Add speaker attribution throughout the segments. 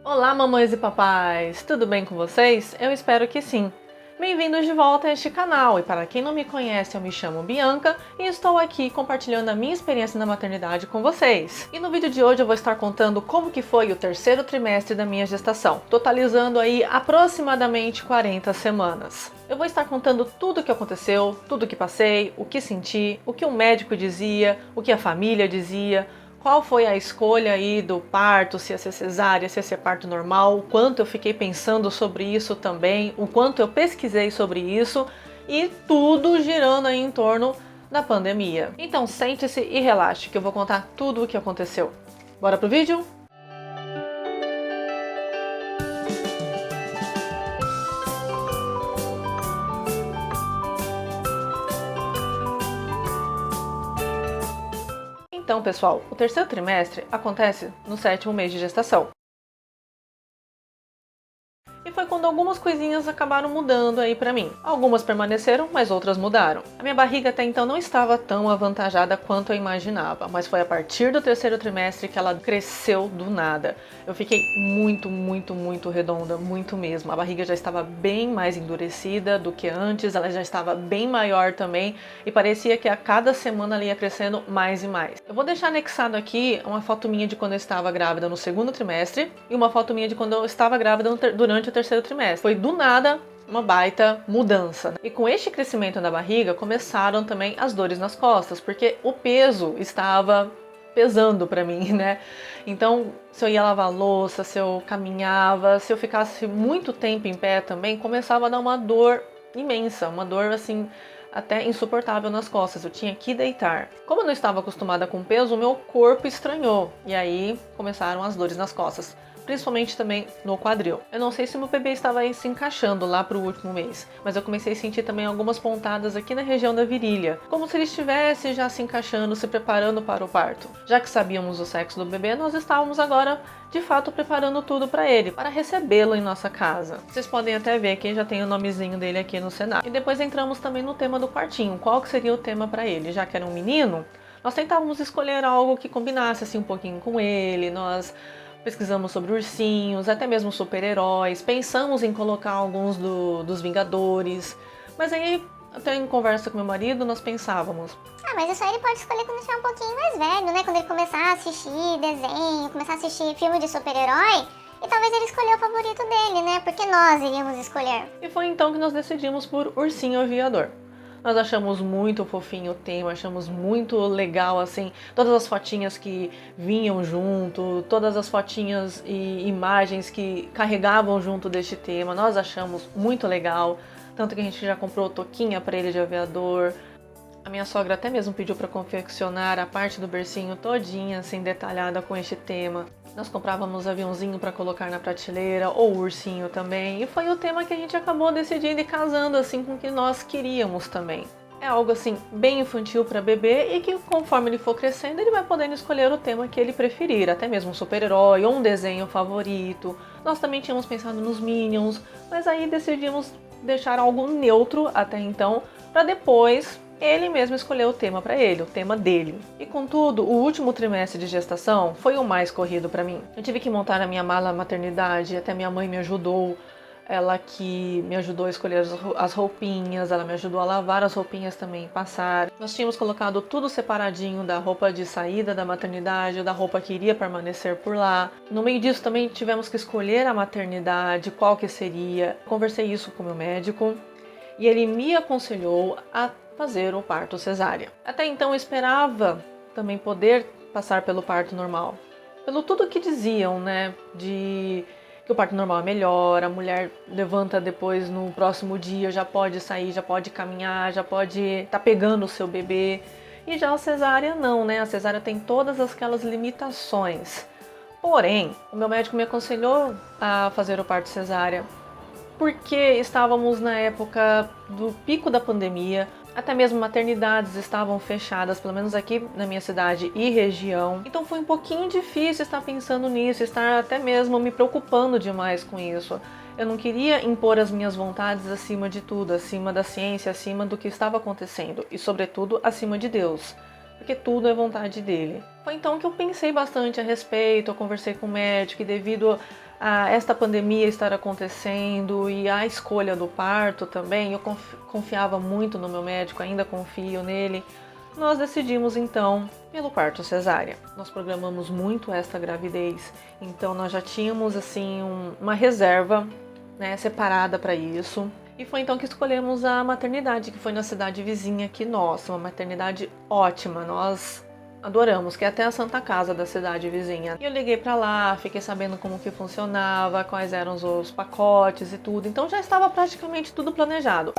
Speaker 1: Olá, mamães e papais! Tudo bem com vocês? Eu espero que sim! Bem-vindos de volta a este canal, e para quem não me conhece, eu me chamo Bianca e estou aqui compartilhando a minha experiência na maternidade com vocês. E no vídeo de hoje eu vou estar contando como que foi o terceiro trimestre da minha gestação, totalizando aí aproximadamente 40 semanas. Eu vou estar contando tudo o que aconteceu, tudo o que passei, o que senti, o que o médico dizia, o que a família dizia, qual foi a escolha aí do parto, se ia ser cesárea, se ia ser parto normal, o quanto eu fiquei pensando sobre isso também, o quanto eu pesquisei sobre isso e tudo girando aí em torno da pandemia. Então sente-se e relaxe que eu vou contar tudo o que aconteceu. Bora pro vídeo? Então, pessoal, o terceiro trimestre acontece no 7º mês de gestação. E foi quando algumas coisinhas acabaram mudando aí pra mim. Algumas permaneceram, mas outras mudaram. A minha barriga até então não estava tão avantajada quanto eu imaginava, mas foi a partir do terceiro trimestre que ela cresceu do nada. Eu fiquei muito redonda, muito mesmo. A barriga já estava bem mais endurecida do que antes, ela já estava bem maior também e parecia que a cada semana ela ia crescendo mais e mais. Eu vou deixar anexado aqui uma foto minha de quando eu estava grávida no segundo trimestre e uma foto minha de quando eu estava grávida durante o terceiro trimestre. Foi do nada uma baita mudança. E com este crescimento da barriga começaram também as dores nas costas, porque o peso estava pesando para mim, né? Então, se eu ia lavar louça, se eu caminhava, se eu ficasse muito tempo em pé também, começava a dar uma dor imensa, uma dor assim até insuportável nas costas, eu tinha que deitar. Como eu não estava acostumada com peso, o meu corpo estranhou, e aí começaram as dores nas costas, principalmente também no quadril. Eu não sei se meu bebê estava aí se encaixando lá para o último mês, mas eu comecei a sentir também algumas pontadas aqui na região da virilha, como se ele estivesse já se encaixando, se preparando para o parto. Já que sabíamos o sexo do bebê, nós estávamos agora de fato preparando tudo para ele, para recebê-lo em nossa casa. Vocês podem até ver que já tem o nomezinho dele aqui no cenário. E depois entramos também no tema do quartinho, qual que seria o tema para ele, já que era um menino. Nós tentávamos escolher algo que combinasse assim um pouquinho com ele, nós pesquisamos sobre ursinhos, até mesmo super-heróis, pensamos em colocar alguns dos Vingadores, mas aí, até em conversa com meu marido, nós pensávamos:
Speaker 2: mas isso aí ele pode escolher quando estiver um pouquinho mais velho, né? Quando ele começar a assistir desenho, começar a assistir filme de super-herói, e talvez ele escolha o favorito dele, né? Porque nós iríamos escolher.
Speaker 1: E foi então que nós decidimos por Ursinho Aviador. Nós achamos muito fofinho o tema, achamos muito legal, assim, todas as fotinhas que vinham junto, todas as fotinhas e imagens que carregavam junto deste tema, nós achamos muito legal, tanto que a gente já comprou touquinha para ele de aviador. A minha sogra até mesmo pediu para confeccionar a parte do bercinho todinha, assim, detalhada com este tema. Nós comprávamos aviãozinho para colocar na prateleira, ou ursinho também, e foi o tema que a gente acabou decidindo e casando assim com o que nós queríamos também. É algo assim bem infantil para bebê e que conforme ele for crescendo ele vai podendo escolher o tema que ele preferir, até mesmo um super-herói ou um desenho favorito. Nós também tínhamos pensado nos Minions, mas aí decidimos deixar algo neutro até então, para depois ele mesmo escolheu o tema para ele, o tema dele. E contudo, o último trimestre de gestação foi o mais corrido para mim. Eu tive que montar a minha mala maternidade, até minha mãe me ajudou. Ela que me ajudou a escolher as roupinhas, ela me ajudou a lavar as roupinhas também, passar. Nós tínhamos colocado tudo separadinho da roupa de saída da maternidade, da roupa que iria permanecer por lá. No meio disso também tivemos que escolher a maternidade, qual que seria. Conversei isso com o meu médico e ele me aconselhou a fazer o parto cesárea. Até então eu esperava também poder passar pelo parto normal. Pelo tudo que diziam, né, de que o parto normal é melhor, a mulher levanta depois no próximo dia, já pode sair, já pode caminhar, já pode estar pegando o seu bebê. E já a cesárea não, né? A cesárea tem todas aquelas limitações. Porém, o meu médico me aconselhou a fazer o parto cesárea porque estávamos na época do pico da pandemia, até mesmo maternidades estavam fechadas, pelo menos aqui na minha cidade e região. Então foi um pouquinho difícil estar pensando nisso, estar até mesmo me preocupando demais com isso. Eu não queria impor as minhas vontades acima de tudo, acima da ciência, acima do que estava acontecendo e, sobretudo, acima de Deus, porque tudo é vontade dele. Foi então que eu pensei bastante a respeito, eu conversei com o médico e devido esta pandemia estar acontecendo e a escolha do parto também, eu confiava muito no meu médico, ainda confio nele. Nós decidimos então pelo parto cesárea. Nós programamos muito esta gravidez, então nós já tínhamos assim uma reserva, né, separada para isso. E foi então que escolhemos a maternidade, que foi na cidade vizinha aqui nossa, uma maternidade ótima. Nós adoramos, que é até a Santa Casa da cidade vizinha. E eu liguei pra lá, fiquei sabendo como que funcionava, quais eram os pacotes e tudo. Então já estava praticamente tudo planejado.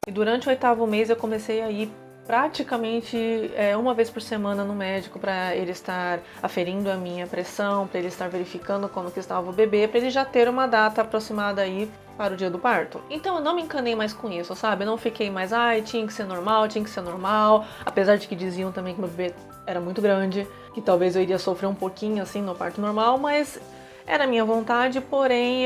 Speaker 1: E durante o 8º mês eu comecei a ir praticamente uma vez por semana no médico para ele estar aferindo a minha pressão, para ele estar verificando como que estava o bebê, para ele já ter uma data aproximada aí para o dia do parto. Então eu não me encanei mais com isso, sabe? Eu não fiquei mais, tinha que ser normal, apesar de que diziam também que meu bebê era muito grande, que talvez eu iria sofrer um pouquinho assim no parto normal, mas era minha vontade, porém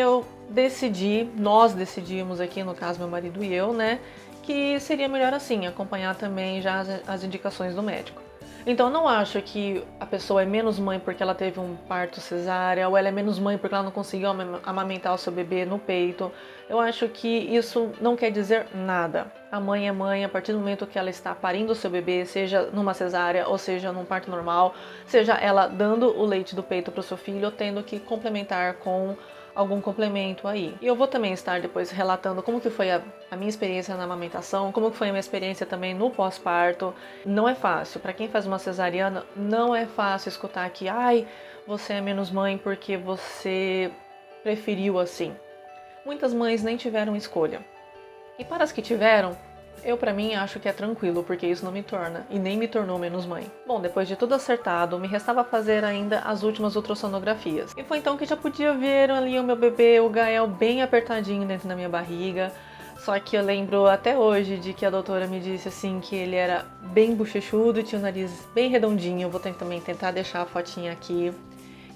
Speaker 1: nós decidimos aqui, no caso meu marido e eu, né, que seria melhor assim, acompanhar também já as indicações do médico. Então eu não acho que a pessoa é menos mãe porque ela teve um parto cesárea, ou ela é menos mãe porque ela não conseguiu amamentar o seu bebê no peito. Eu acho que isso não quer dizer nada. A mãe é mãe a partir do momento que ela está parindo o seu bebê, seja numa cesárea ou seja num parto normal, seja ela dando o leite do peito para o seu filho ou tendo que complementar com algum complemento aí. E eu vou também estar depois relatando como que foi a minha experiência na amamentação, como que foi a minha experiência também no pós-parto. Não é fácil. Para quem faz uma cesariana, não é fácil escutar que, você é menos mãe porque você preferiu assim. Muitas mães nem tiveram escolha. E para as que tiveram, eu, pra mim, acho que é tranquilo, porque isso não me torna, e nem me tornou menos mãe. Bom, depois de tudo acertado, me restava fazer ainda as últimas ultrassonografias. E foi então que já podia ver ali o meu bebê, o Gael, bem apertadinho dentro da minha barriga. Só que eu lembro até hoje de que a doutora me disse assim que ele era bem bochechudo, tinha o nariz bem redondinho. Eu vou também tentar deixar a fotinha aqui,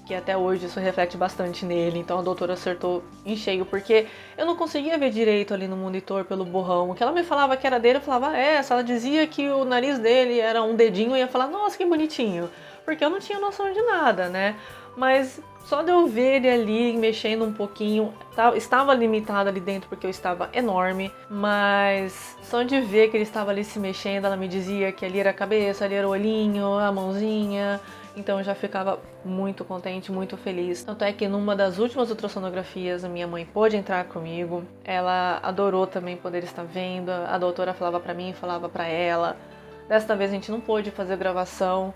Speaker 1: que até hoje isso reflete bastante nele, então a doutora acertou em cheio, porque eu não conseguia ver direito ali no monitor pelo borrão. O que ela me falava que era dele, eu falava, se ela dizia que o nariz dele era um dedinho, eu ia falar, nossa, que bonitinho, porque eu não tinha noção de nada, né? Mas só de eu ver ele ali mexendo um pouquinho, estava limitado ali dentro porque eu estava enorme, mas só de ver que ele estava ali se mexendo, ela me dizia que ali era a cabeça, ali era o olhinho, a mãozinha. Então eu já ficava muito contente, muito feliz. Tanto é que numa das últimas ultrassonografias a minha mãe pôde entrar comigo. Ela adorou também poder estar vendo. A doutora falava pra mim, falava pra ela. Desta vez a gente não pôde fazer gravação,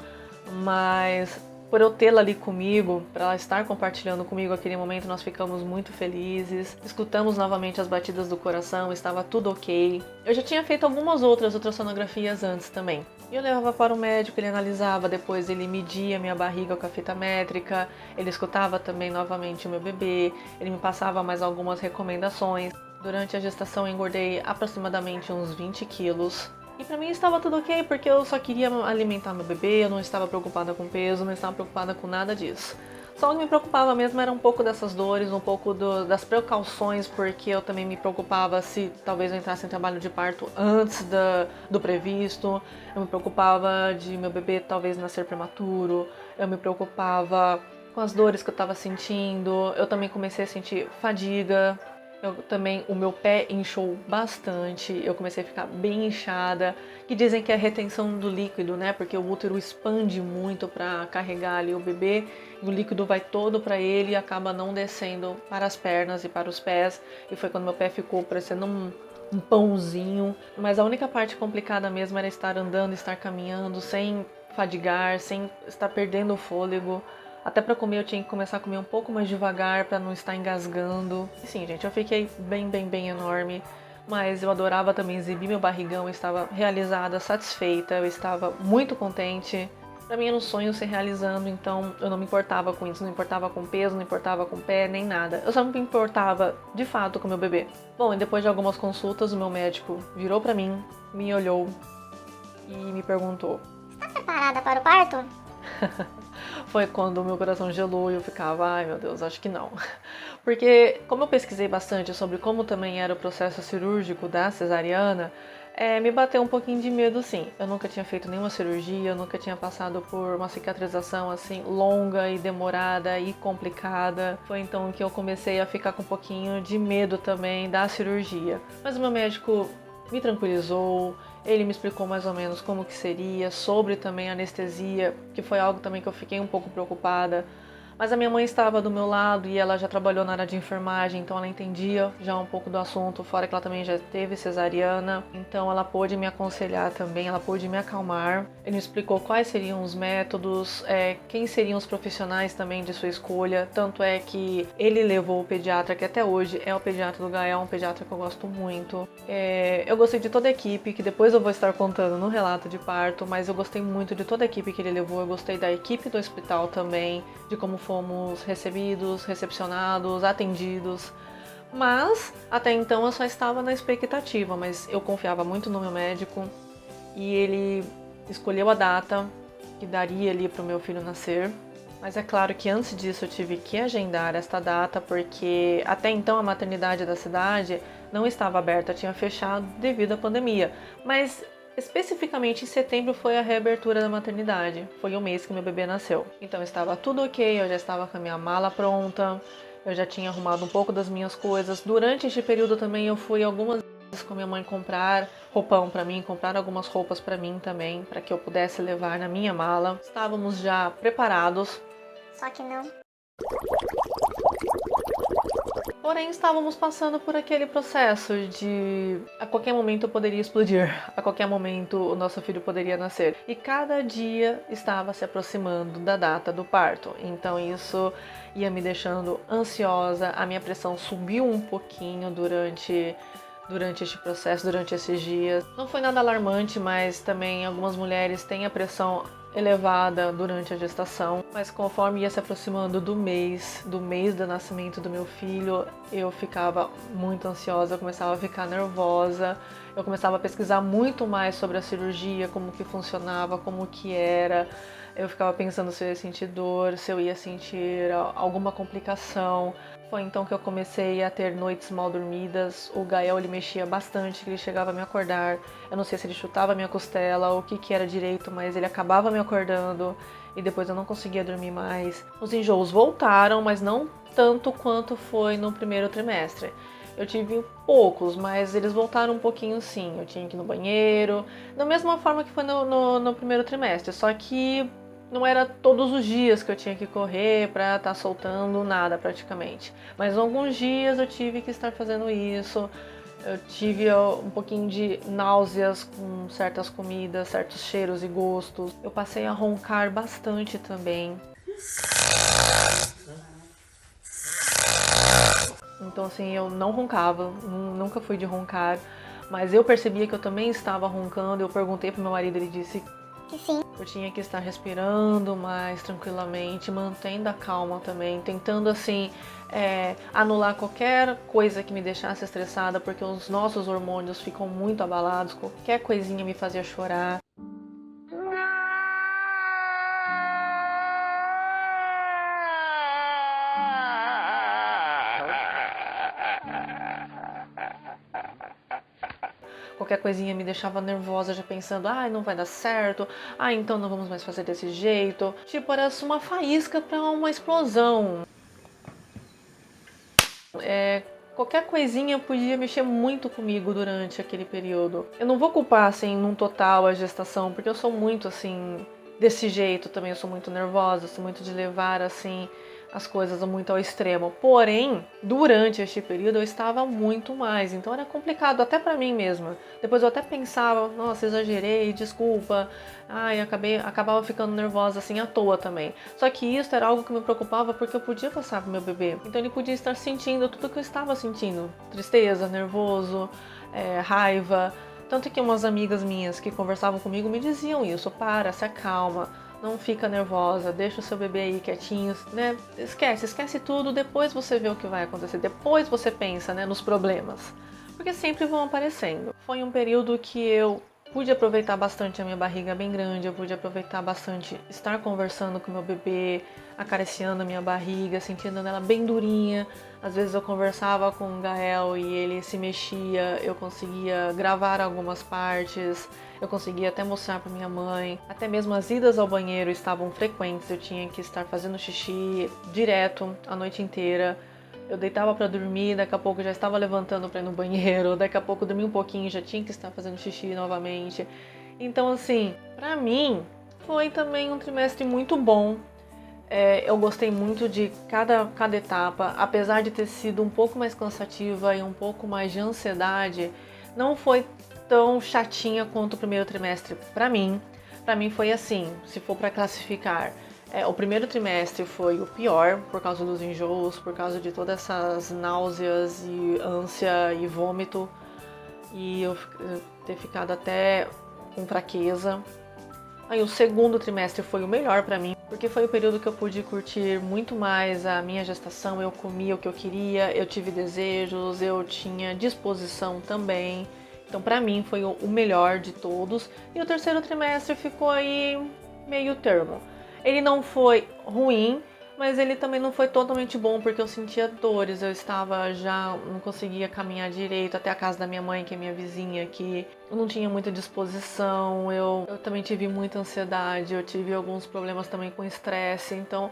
Speaker 1: mas por eu tê-la ali comigo, para ela estar compartilhando comigo aquele momento, nós ficamos muito felizes. Escutamos novamente as batidas do coração, estava tudo ok. Eu já tinha feito algumas outras ultrassonografias antes também. E eu levava para o médico, ele analisava, depois ele media minha barriga com a fita métrica, ele escutava também novamente o meu bebê, ele me passava mais algumas recomendações. Durante a gestação eu engordei aproximadamente uns 20 quilos. E pra mim estava tudo ok, porque eu só queria alimentar meu bebê, eu não estava preocupada com peso, não estava preocupada com nada disso. Só o que me preocupava mesmo era um pouco dessas dores, um pouco das precauções, porque eu também me preocupava se talvez eu entrasse em trabalho de parto antes do previsto, eu me preocupava de meu bebê talvez nascer prematuro, eu me preocupava com as dores que eu estava sentindo, eu também comecei a sentir fadiga. O meu pé inchou bastante, eu comecei a ficar bem inchada, que dizem que é a retenção do líquido, né? Porque o útero expande muito para carregar ali o bebê, e o líquido vai todo para ele e acaba não descendo para as pernas e para os pés. E foi quando meu pé ficou parecendo um pãozinho. Mas a única parte complicada mesmo era estar andando, estar caminhando, sem fadigar, sem estar perdendo o fôlego. Até para comer eu tinha que começar a comer um pouco mais devagar para não estar engasgando. E sim, gente, eu fiquei bem enorme, mas eu adorava também exibir meu barrigão, eu estava realizada, satisfeita, eu estava muito contente. Para mim era um sonho se realizando, então eu não me importava com isso, não importava com peso, não importava com pé, nem nada. Eu só me importava, de fato, com meu bebê. Bom, e depois de algumas consultas, o meu médico virou para mim, me olhou e me perguntou:
Speaker 2: Está preparada para o parto?
Speaker 1: Foi quando o meu coração gelou e eu ficava, ai meu Deus, acho que não. Porque como eu pesquisei bastante sobre como também era o processo cirúrgico da cesariana, Me bateu um pouquinho de medo, sim. Eu nunca tinha feito nenhuma cirurgia, eu nunca tinha passado por uma cicatrização assim longa e demorada e complicada. Foi então que eu comecei a ficar com um pouquinho de medo também da cirurgia. Mas o meu médico me tranquilizou, ele me explicou mais ou menos como que seria, sobre também a anestesia, que foi algo também que eu fiquei um pouco preocupada. Mas a minha mãe estava do meu lado e ela já trabalhou na área de enfermagem, então ela entendia já um pouco do assunto, fora que ela também já teve cesariana, então ela pôde me aconselhar também, ela pôde me acalmar. Ele me explicou quais seriam os métodos, quem seriam os profissionais também de sua escolha, tanto é que ele levou o pediatra, que até hoje é o pediatra do Gael, um pediatra que eu gosto muito. Eu gostei de toda a equipe, que depois eu vou estar contando no relato de parto, mas eu gostei muito de toda a equipe que ele levou, eu gostei da equipe do hospital também, de como fomos recebidos, recepcionados, atendidos. Mas até então eu só estava na expectativa, mas eu confiava muito no meu médico e ele escolheu a data que daria ali para o meu filho nascer. Mas é claro que antes disso eu tive que agendar esta data, porque até então a maternidade da cidade não estava aberta, tinha fechado devido à pandemia. Mas especificamente em setembro foi a reabertura da maternidade, foi o mês que meu bebê nasceu. Então estava tudo ok, eu já estava com a minha mala pronta, eu já tinha arrumado um pouco das minhas coisas. Durante este período também eu fui algumas vezes com minha mãe comprar roupão para mim, comprar algumas roupas para mim também, para que eu pudesse levar na minha mala. Estávamos já preparados.
Speaker 2: Só que não.
Speaker 1: Porém, estávamos passando por aquele processo de a qualquer momento eu poderia explodir, a qualquer momento o nosso filho poderia nascer. E cada dia estava se aproximando da data do parto. Então isso ia me deixando ansiosa, a minha pressão subiu um pouquinho durante este processo, durante esses dias. Não foi nada alarmante, mas também algumas mulheres têm a pressão elevada durante a gestação, mas conforme ia se aproximando do mês do nascimento do meu filho, eu ficava muito ansiosa, eu começava a ficar nervosa, eu começava a pesquisar muito mais sobre a cirurgia, como que funcionava, como que era. Eu ficava pensando se eu ia sentir dor, se eu ia sentir alguma complicação. Foi então que eu comecei a ter noites mal dormidas. O Gael, ele mexia bastante, ele chegava a me acordar. Eu não sei se ele chutava a minha costela ou o que era direito, mas ele acabava me acordando e depois eu não conseguia dormir mais. Os enjoos voltaram, mas não tanto quanto foi no primeiro trimestre. Eu tive poucos, mas eles voltaram um pouquinho sim. Eu tinha que ir no banheiro, da mesma forma que foi no primeiro trimestre, só que não era todos os dias que eu tinha que correr para estar soltando nada praticamente. Mas alguns dias eu tive que estar fazendo isso. Eu tive um pouquinho de náuseas com certas comidas, certos cheiros e gostos. Eu passei a roncar bastante também. Então assim, eu não roncava, nunca fui de roncar. Mas eu percebia que eu também estava roncando. Eu perguntei pro meu marido, ele disse
Speaker 2: Que sim.
Speaker 1: eu tinha que estar respirando mais tranquilamente, mantendo a calma também, tentando assim anular qualquer coisa que me deixasse estressada, porque os nossos hormônios ficam muito abalados, qualquer coisinha me fazia chorar. Qualquer coisinha me deixava nervosa, já pensando, não vai dar certo, então não vamos mais fazer desse jeito. Tipo, era uma faísca para uma explosão. Qualquer coisinha podia mexer muito comigo durante aquele período. Eu não vou culpar, assim, num total a gestação, porque eu sou muito, assim, desse jeito também. Eu sou muito nervosa, sou muito de levar, assim, as coisas muito ao extremo. Porém, durante este período eu estava muito mais, então era complicado até pra mim mesma. Depois eu até pensava, nossa, exagerei, desculpa. Acabava ficando nervosa assim à toa também. Só que isso era algo que me preocupava porque eu podia passar pro meu bebê. Então ele podia estar sentindo tudo que eu estava sentindo. Tristeza, nervoso, raiva. Tanto que umas amigas minhas que conversavam comigo me diziam isso, se acalma. Não fica nervosa, deixa o seu bebê aí quietinho, né? Esquece tudo, depois você vê o que vai acontecer, depois você pensa, né, nos problemas. Porque sempre vão aparecendo. Foi um período que eu pude aproveitar bastante a minha barriga bem grande, eu pude aproveitar bastante estar conversando com o meu bebê, acariciando a minha barriga, sentindo ela bem durinha. Às vezes eu conversava com o Gael e ele se mexia, eu conseguia gravar algumas partes, eu conseguia até mostrar para minha mãe. Até mesmo as idas ao banheiro estavam frequentes, eu tinha que estar fazendo xixi direto a noite inteira. Eu deitava para dormir, daqui a pouco já estava levantando para ir no banheiro, daqui a pouco dormi um pouquinho, já tinha que estar fazendo xixi novamente. Então, assim, para mim foi também um trimestre muito bom. Eu gostei muito de cada etapa, apesar de ter sido um pouco mais cansativa e um pouco mais de ansiedade, não foi tão chatinha quanto o primeiro trimestre para mim. Para mim foi assim, se for para classificar. O primeiro trimestre foi o pior, por causa dos enjoos, por causa de todas essas náuseas e ânsia e vômito. E eu ter ficado até com fraqueza. Aí o segundo trimestre foi o melhor pra mim, porque foi o período que eu pude curtir muito mais a minha gestação. Eu comia o que eu queria, eu tive desejos, eu tinha disposição também. Então pra mim foi o melhor de todos. E o terceiro trimestre ficou aí meio termo. Ele não foi ruim, mas ele também não foi totalmente bom, porque eu sentia dores. Eu não conseguia caminhar direito até a casa da minha mãe, que é minha vizinha aqui. Eu não tinha muita disposição, eu também tive muita ansiedade, eu tive alguns problemas também com estresse, então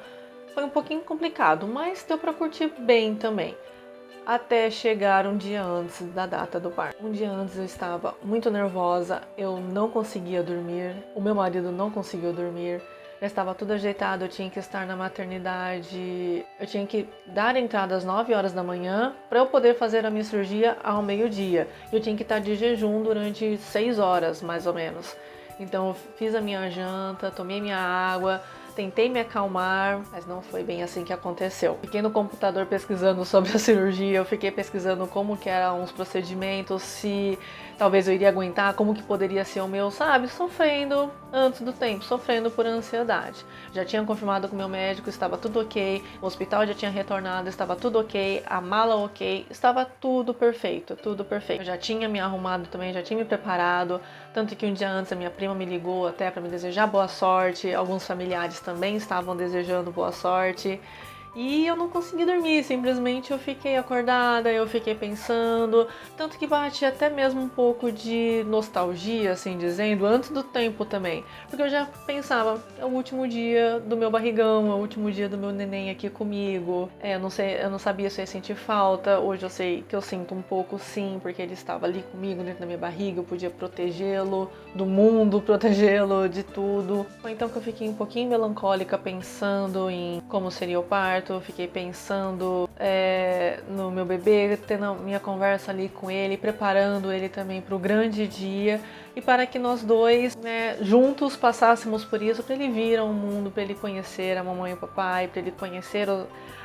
Speaker 1: foi um pouquinho complicado, mas deu pra curtir bem também. Até chegar um dia antes da data do parto. Um dia antes eu estava muito nervosa, eu não conseguia dormir, o meu marido não conseguiu dormir. Já estava tudo ajeitado, eu tinha que estar na maternidade, eu tinha que dar entrada às 9 horas da manhã para eu poder fazer a minha cirurgia ao meio-dia. Eu tinha que estar de jejum durante 6 horas, mais ou menos. Então eu fiz a minha janta, tomei minha água, tentei me acalmar, mas não foi bem assim que aconteceu. Fiquei no computador pesquisando sobre a cirurgia, eu fiquei pesquisando como que eram os procedimentos, se talvez eu iria aguentar, como que poderia ser o meu, sabe? Sofrendo antes do tempo, sofrendo por ansiedade. Já tinha confirmado com o meu médico, estava tudo ok, o hospital já tinha retornado, estava tudo ok, a mala ok, estava tudo perfeito, tudo perfeito. Eu já tinha me arrumado também, já tinha me preparado, tanto que um dia antes a minha prima me ligou até para me desejar boa sorte, alguns familiares também estavam desejando boa sorte. E eu não consegui dormir, simplesmente eu fiquei acordada, eu fiquei pensando, tanto que bate até mesmo um pouco de nostalgia, assim dizendo, antes do tempo também. Porque eu já pensava, é o último dia do meu barrigão, é o último dia do meu neném aqui comigo. Eu não sabia se eu ia sentir falta, hoje eu sei que eu sinto um pouco sim, porque ele estava ali comigo dentro da minha barriga, eu podia protegê-lo do mundo, protegê-lo de tudo. Foi então que eu fiquei um pouquinho melancólica pensando em como seria o parto. Eu fiquei pensando no meu bebê, tendo minha conversa ali com ele, preparando ele também para o grande dia e para que nós dois, juntos passássemos por isso, para ele vir ao mundo, para ele conhecer a mamãe e o papai, para ele conhecer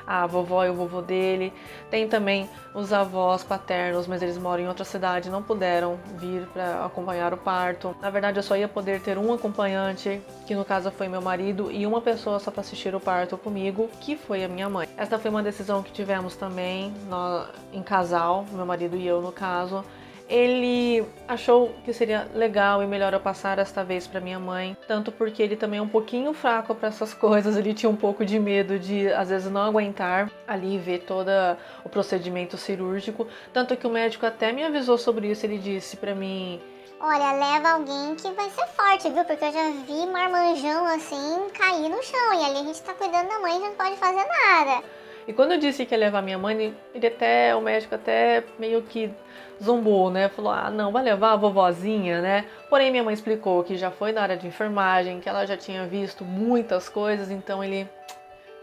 Speaker 1: a vovó e o vovô dele. Tem também os avós paternos, mas eles moram em outra cidade, não puderam vir para acompanhar o parto. Na verdade, eu só ia poder ter um acompanhante, que no caso foi meu marido, e uma pessoa só para assistir o parto comigo, que foi a minha mãe. Essa foi uma decisão que tivemos também em casal, meu marido e eu no caso. Ele achou que seria legal e melhor eu passar esta vez para minha mãe, tanto porque ele também é um pouquinho fraco para essas coisas, ele tinha um pouco de medo de às vezes não aguentar ali ver todo o procedimento cirúrgico, tanto que o médico até me avisou sobre isso, ele disse para mim:
Speaker 2: olha, leva alguém que vai ser forte, viu? Porque eu já vi marmanjão assim cair no chão e ali a gente tá cuidando da mãe e não pode fazer nada.
Speaker 1: E quando eu disse que ia levar minha mãe, o médico até meio que zombou, né? Falou, não, vai levar a vovozinha, né? Porém, minha mãe explicou que já foi na área de enfermagem, que ela já tinha visto muitas coisas, então ele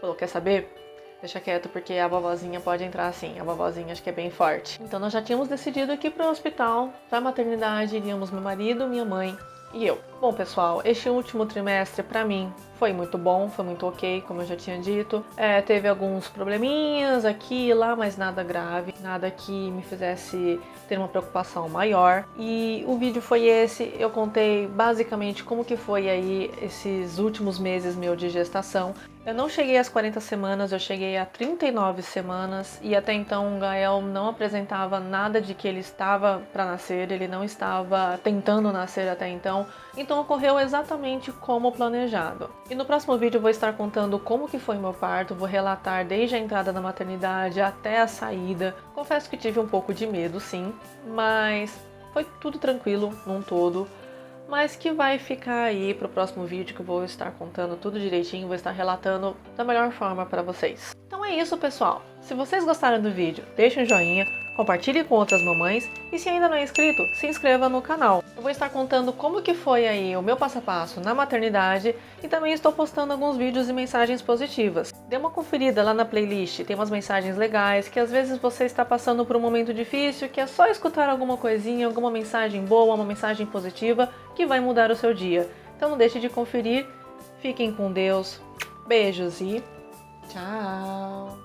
Speaker 1: falou, quer saber? Deixa quieto, porque a vovozinha pode entrar assim, a vovozinha acho que é bem forte. Então nós já tínhamos decidido aqui para o hospital, para a maternidade, iríamos meu marido, minha mãe e eu. Bom, pessoal, este último trimestre pra mim foi muito bom, foi muito ok, como eu já tinha dito. Teve alguns probleminhas aqui e lá, mas nada grave, nada que me fizesse ter uma preocupação maior. E o vídeo foi esse, eu contei basicamente como que foi aí esses últimos meses meu de gestação. Eu não cheguei às 40 semanas, eu cheguei a 39 semanas e até então o Gael não apresentava nada de que ele estava para nascer, ele não estava tentando nascer até então, então ocorreu exatamente como planejado. E no próximo vídeo eu vou estar contando como que foi meu parto, vou relatar desde a entrada na maternidade até a saída. Confesso que tive um pouco de medo, sim, mas foi tudo tranquilo num todo. Mas que vai ficar aí pro próximo vídeo que eu vou estar contando tudo direitinho, vou estar relatando da melhor forma para vocês. Então é isso, pessoal. Se vocês gostaram do vídeo, deixe um joinha, compartilhe com outras mamães e se ainda não é inscrito, se inscreva no canal. Eu vou estar contando como que foi aí o meu passo a passo na maternidade e também estou postando alguns vídeos e mensagens positivas. Dê uma conferida lá na playlist, tem umas mensagens legais que às vezes você está passando por um momento difícil, que é só escutar alguma coisinha, alguma mensagem boa, uma mensagem positiva que vai mudar o seu dia. Então não deixe de conferir. Fiquem com Deus. Beijos e tchau!